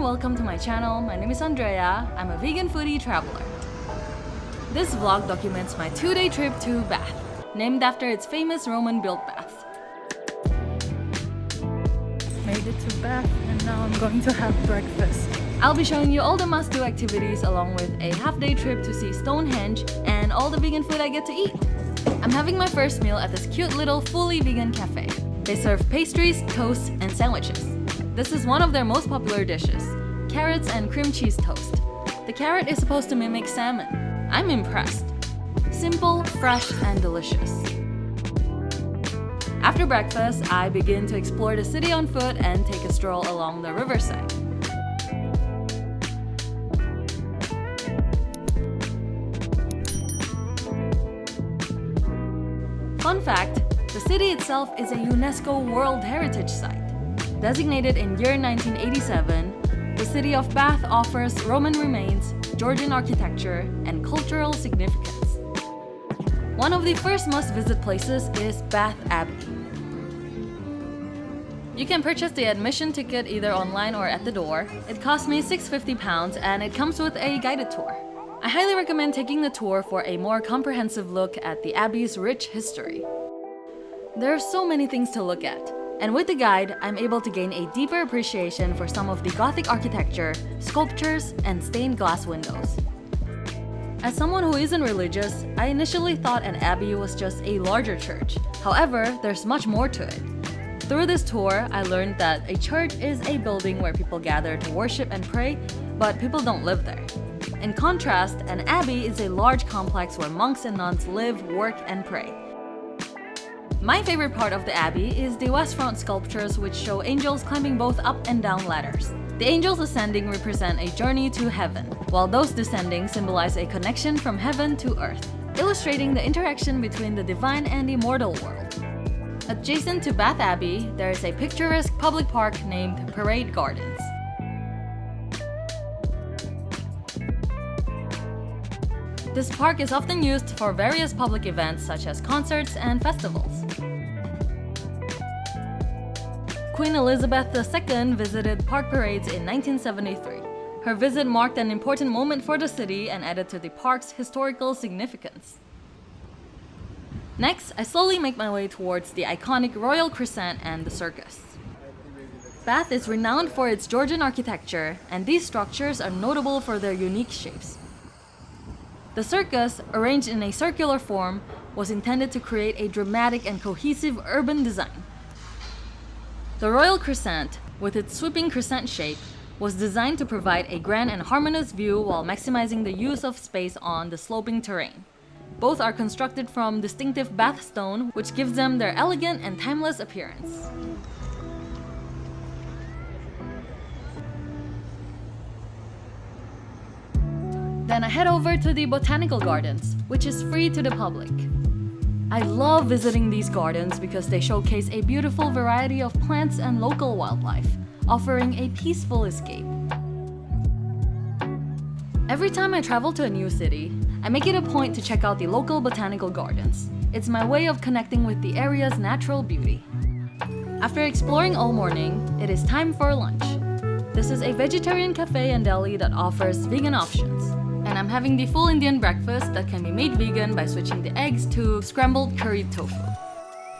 welcome to my channel. My name is Andrea. I'm a vegan foodie traveler. This vlog documents my 2-day trip to Bath, named after its famous Roman-built baths. Made it to Bath and now I'm going to have breakfast. I'll be showing you all the must-do activities along with a half-day trip to see Stonehenge and all the vegan food I get to eat. I'm having my first meal at this cute little fully vegan cafe. They serve pastries, toast, and sandwiches. This is one of their most popular dishes, carrots and cream cheese toast. The carrot is supposed to mimic salmon. I'm impressed. Simple, fresh, and delicious. After breakfast, I begin to explore the city on foot and take a stroll along the riverside. Fun fact, the city itself is a UNESCO World Heritage Site. Designated in year 1987, the city of Bath offers Roman remains, Georgian architecture, and cultural significance. One of the first must-visit places is Bath Abbey. You can purchase the admission ticket either online or at the door. It cost me £650 and it comes with a guided tour. I highly recommend taking the tour for a more comprehensive look at the Abbey's rich history. There are so many things to look at, and with the guide, I'm able to gain a deeper appreciation for some of the Gothic architecture, sculptures, and stained glass windows. As someone who isn't religious, I initially thought an abbey was just a larger church. However, there's much more to it. Through this tour, I learned that a church is a building where people gather to worship and pray, but people don't live there. In contrast, an abbey is a large complex where monks and nuns live, work, and pray. My favorite part of the abbey is the west front sculptures, which show angels climbing both up and down ladders. The angels ascending represent a journey to heaven, while those descending symbolize a connection from heaven to earth, illustrating the interaction between the divine and the mortal world. Adjacent to Bath Abbey, there is a picturesque public park named Parade Gardens. This park is often used for various public events such as concerts and festivals. Queen Elizabeth II visited park parades in 1973. Her visit marked an important moment for the city and added to the park's historical significance. Next, I slowly make my way towards the iconic Royal Crescent and the Circus. Bath is renowned for its Georgian architecture, and these structures are notable for their unique shapes. The circus, arranged in a circular form, was intended to create a dramatic and cohesive urban design. The Royal Crescent, with its sweeping crescent shape, was designed to provide a grand and harmonious view while maximizing the use of space on the sloping terrain. Both are constructed from distinctive Bath stone, which gives them their elegant and timeless appearance. Then I head over to the Botanical Gardens, which is free to the public. I love visiting these gardens because they showcase a beautiful variety of plants and local wildlife, offering a peaceful escape. Every time I travel to a new city, I make it a point to check out the local botanical gardens. It's my way of connecting with the area's natural beauty. After exploring all morning, it is time for lunch. This is a vegetarian cafe and deli that offers vegan options. And I'm having the full Indian breakfast that can be made vegan by switching the eggs to scrambled curry tofu.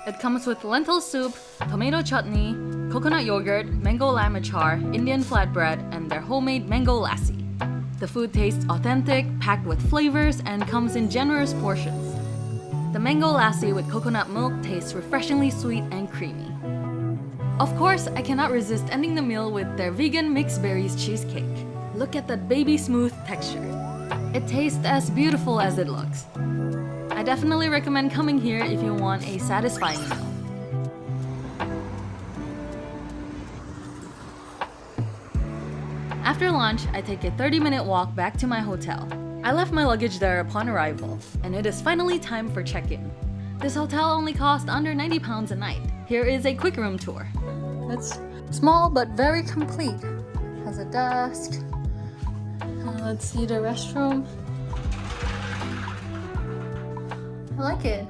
It comes with lentil soup, tomato chutney, coconut yogurt, mango lime achar, Indian flatbread, and their homemade mango lassi. The food tastes authentic, packed with flavors, and comes in generous portions. The mango lassi with coconut milk tastes refreshingly sweet and creamy. Of course, I cannot resist ending the meal with their vegan mixed berries cheesecake. Look at that baby smooth texture. It tastes as beautiful as it looks. I definitely recommend coming here if you want a satisfying meal. After lunch, I take a 30-minute walk back to my hotel. I left my luggage there upon arrival, and it is finally time for check-in. This hotel only costs under £90 a night. Here is a quick room tour. It's small but very complete. Has a desk. Let's see the restroom. I like it.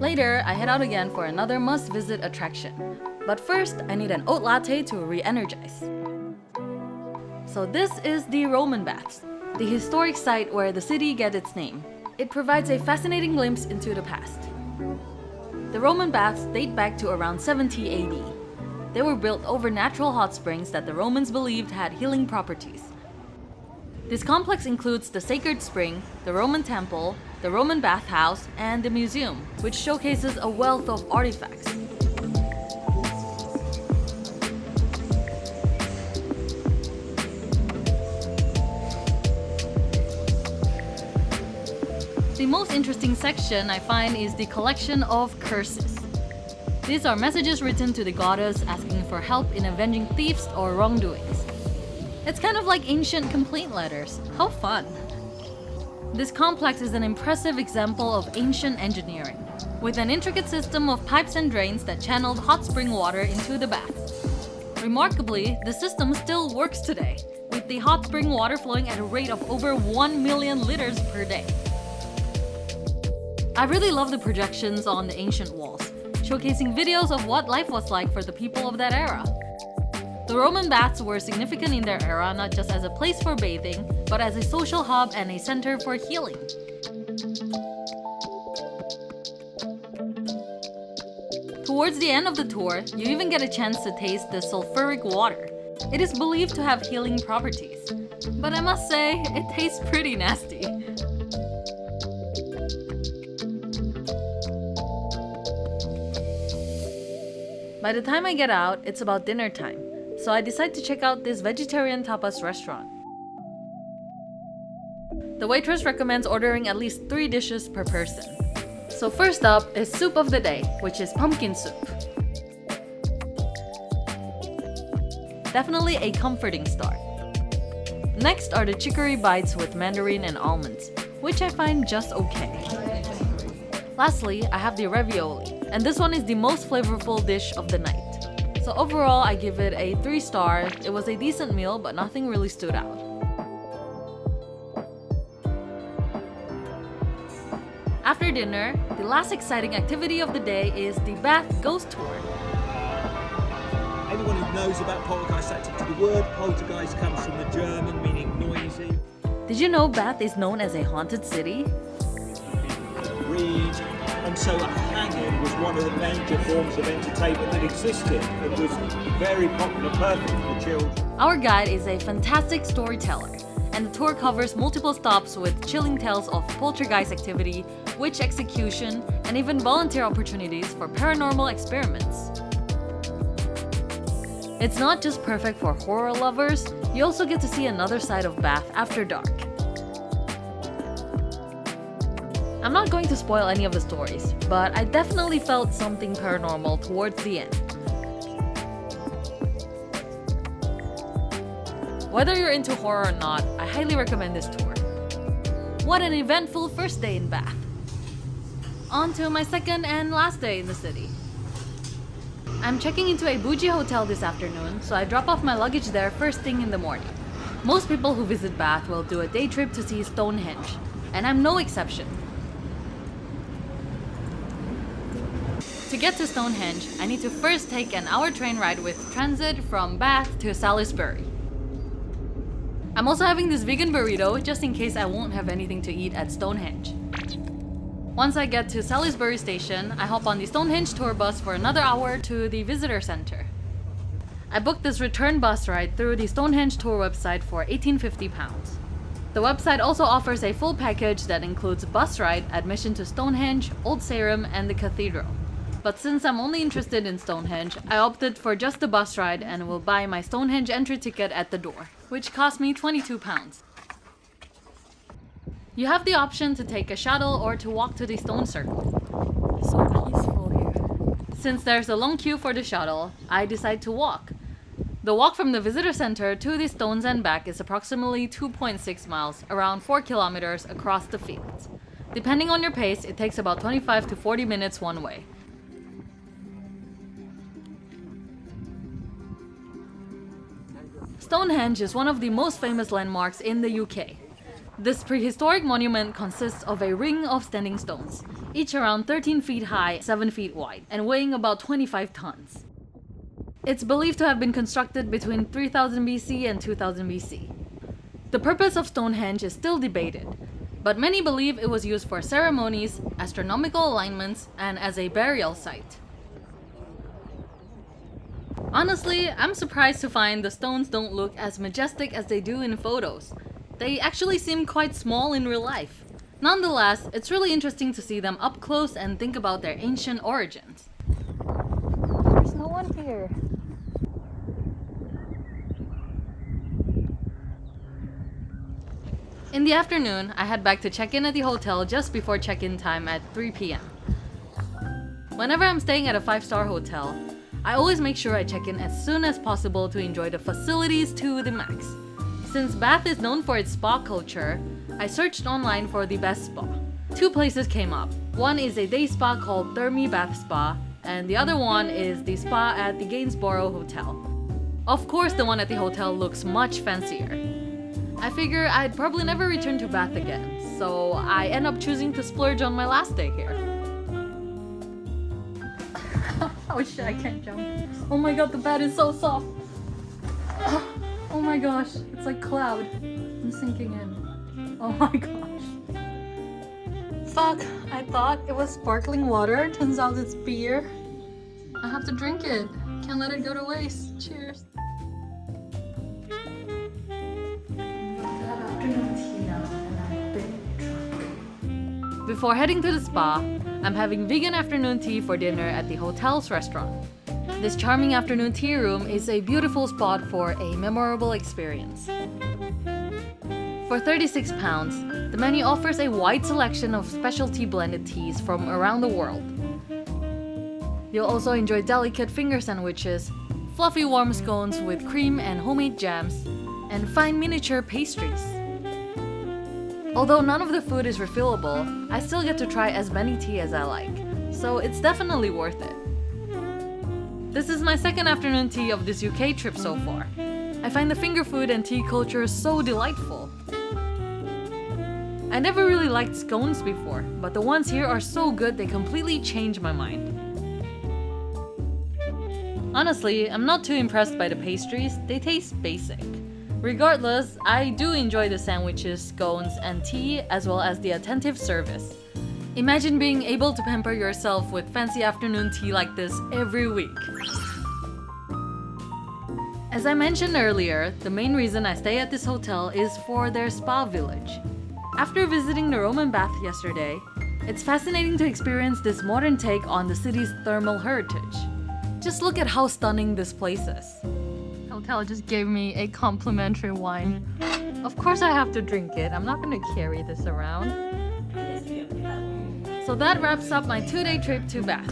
Later, I head out again for another must-visit attraction. But first, I need an oat latte to re-energize. So this is the Roman Baths, the historic site where the city gets its name. It provides a fascinating glimpse into the past. The Roman baths date back to around 70 AD. They were built over natural hot springs that the Romans believed had healing properties. This complex includes the Sacred Spring, the Roman Temple, the Roman Bathhouse, and the museum, which showcases a wealth of artifacts. The most interesting section I find is the collection of curses. These are messages written to the goddess asking for help in avenging thieves or wrongdoings. It's kind of like ancient complaint letters. How fun! This complex is an impressive example of ancient engineering, with an intricate system of pipes and drains that channeled hot spring water into the baths. Remarkably, the system still works today, with the hot spring water flowing at a rate of over 1 million liters per day. I really love the projections on the ancient walls, showcasing videos of what life was like for the people of that era. The Roman baths were significant in their era not just as a place for bathing, but as a social hub and a center for healing. Towards the end of the tour, you even get a chance to taste the sulfuric water. It is believed to have healing properties, but I must say, it tastes pretty nasty. By the time I get out, it's about dinner time, so I decide to check out this vegetarian tapas restaurant. The waitress recommends ordering at least 3 dishes per person. So first up is soup of the day, which is pumpkin soup. Definitely a comforting start. Next are the chicory bites with mandarin and almonds, which I find just okay. Lastly, I have the ravioli, and this one is the most flavorful dish of the night. So overall, I give it a 3 star. It was a decent meal, but nothing really stood out. After dinner, the last exciting activity of the day is the Bath Ghost Tour. Anyone who knows about poltergeist activity, the word poltergeist comes from the German meaning noisy. Did you know Bath is known as a haunted city? Read, and so a hanging was one of the major forms of entertainment that existed. It was very popular, perfect for children. Our guide is a fantastic storyteller, and the tour covers multiple stops with chilling tales of poltergeist activity, witch execution, and even volunteer opportunities for paranormal experiments. It's not just perfect for horror lovers, you also get to see another side of Bath after dark. I'm not going to spoil any of the stories, but I definitely felt something paranormal towards the end. Whether you're into horror or not, I highly recommend this tour. What an eventful first day in Bath! On to my second and last day in the city. I'm checking into a bougie hotel this afternoon, so I drop off my luggage there first thing in the morning. Most people who visit Bath will do a day trip to see Stonehenge, and I'm no exception. To get to Stonehenge, I need to first take an hour train ride with transit from Bath to Salisbury. I'm also having this vegan burrito just in case I won't have anything to eat at Stonehenge. Once I get to Salisbury station, I hop on the Stonehenge tour bus for another hour to the visitor center. I booked this return bus ride through the Stonehenge tour website for £18.50. The website also offers a full package that includes bus ride, admission to Stonehenge, Old Sarum, and the cathedral. But since I'm only interested in Stonehenge, I opted for just the bus ride and will buy my Stonehenge entry ticket at the door, which cost me £22. You have the option to take a shuttle or to walk to the stone circle. So peaceful here. Since there's a long queue for the shuttle, I decide to walk. The walk from the visitor center to the stones and back is approximately 2.6 miles, around 4 kilometers across the fields. Depending on your pace, it takes about 25 to 40 minutes one way. Stonehenge is one of the most famous landmarks in the UK. This prehistoric monument consists of a ring of standing stones, each around 13 feet high, 7 feet wide, and weighing about 25 tons. It's believed to have been constructed between 3000 BC and 2000 BC. The purpose of Stonehenge is still debated, but many believe it was used for ceremonies, astronomical alignments, and as a burial site. Honestly, I'm surprised to find the stones don't look as majestic as they do in photos. They actually seem quite small in real life. Nonetheless, it's really interesting to see them up close and think about their ancient origins. There's no one here. In the afternoon, I head back to check in at the hotel just before check-in time at 3 p.m. Whenever I'm staying at a 5-star hotel, I always make sure I check in as soon as possible to enjoy the facilities to the max. Since Bath is known for its spa culture, I searched online for the best spa. 2 places came up. One is a day spa called Thermi Bath Spa, and the other one is the spa at the Gainsborough Hotel. Of course, the one at the hotel looks much fancier. I figure I'd probably never return to Bath again, so I end up choosing to splurge on my last day here. Oh shit, I can't jump. Oh my god, the bed is so soft. Oh my gosh, it's like cloud. I'm sinking in. Oh my gosh. Fuck, I thought it was sparkling water. Turns out it's beer. I have to drink it. Can't let it go to waste. Cheers. Before heading to the spa, I'm having vegan afternoon tea for dinner at the hotel's restaurant. This charming afternoon tea room is a beautiful spot for a memorable experience. For £36, the menu offers a wide selection of specialty blended teas from around the world. You'll also enjoy delicate finger sandwiches, fluffy warm scones with cream and homemade jams, and fine miniature pastries. Although none of the food is refillable, I still get to try as many tea as I like, so it's definitely worth it. This is my second afternoon tea of this UK trip so far. I find the finger food and tea culture so delightful. I never really liked scones before, but the ones here are so good they completely change my mind. Honestly, I'm not too impressed by the pastries, they taste basic. Regardless, I do enjoy the sandwiches, scones, and tea, as well as the attentive service. Imagine being able to pamper yourself with fancy afternoon tea like this every week. As I mentioned earlier, the main reason I stay at this hotel is for their spa village. After visiting the Roman bath yesterday, it's fascinating to experience this modern take on the city's thermal heritage. Just look at how stunning this place is. Hotel just gave me a complimentary wine. Of course I have to drink it. I'm not gonna carry this around. So that wraps up my 2-day trip to Bath.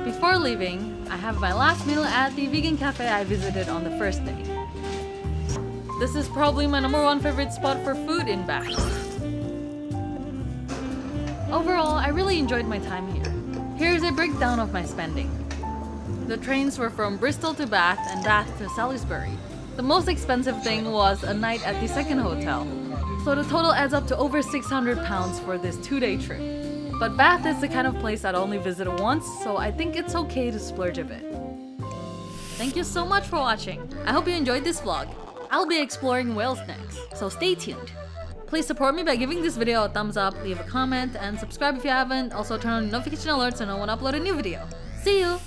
Before leaving, I have my last meal at the vegan cafe I visited on the first day. This is probably my #1 favorite spot for food in Bath. Overall, I really enjoyed my time here. Here's a breakdown of my spending. The trains were from Bristol to Bath and Bath to Salisbury. The most expensive thing was a night at the second hotel, so the total adds up to over £600 for this 2-day trip. But Bath is the kind of place I'd only visit once, so I think it's okay to splurge a bit. Thank you so much for watching. I hope you enjoyed this vlog. I'll be exploring Wales next, so stay tuned. Please support me by giving this video a thumbs up, leave a comment, and subscribe if you haven't. Also turn on notification alerts to know when I upload a new video. See you!